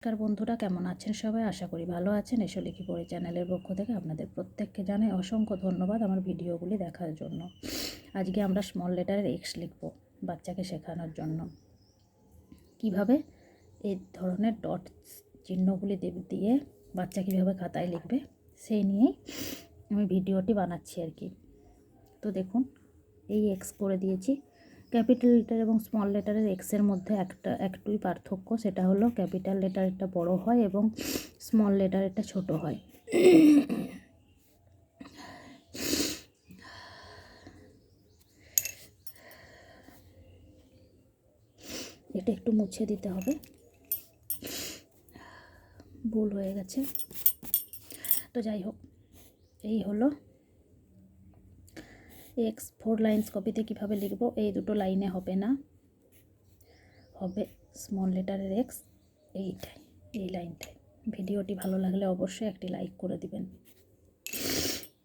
নমস্কার বন্ধুরা, কেমন আছেন সবাই? আশা করি ভালো আছেন। এসো লিখি পড়ি চ্যানেলের পক্ষ থেকে আপনাদের প্রত্যেককে জানাই অসংখ্য ধন্যবাদ আমার ভিডিওগুলি দেখার জন্য। আজকে আমরা স্মল লেটারের এক্স লিখব বাচ্চাকে শেখানোর জন্য। কিভাবে এই ধরনের ডট চিহ্নগুলি দিয়ে বাচ্চা কীভাবে খাতায় লিখবে সেই নিয়েই আমি ভিডিওটি বানাচ্ছি আর কি। তো দেখুন, এই এক্স করে দিয়েছি। ক্যাপিটাল লেটার এবং স্মল লেটারের এক্সের মধ্যে একটুই পার্থক্য, সেটা হলো ক্যাপিটাল লেটারেরটা বড় হয় এবং স্মল লেটারেরটা ছোট হয়। এটা একটু মুছে দিতে হবে, ভুল হয়ে গেছে। তো যাই হোক, এই হলো এক্স। 4 লাইন্স কপিতে কীভাবে লিখব? এই দুটো লাইনে হবে না, হবে স্মল লেটারের এক্স এই লাইনটায়। ভিডিওটি ভালো লাগলে অবশ্যই একটি লাইক করে দিবেন।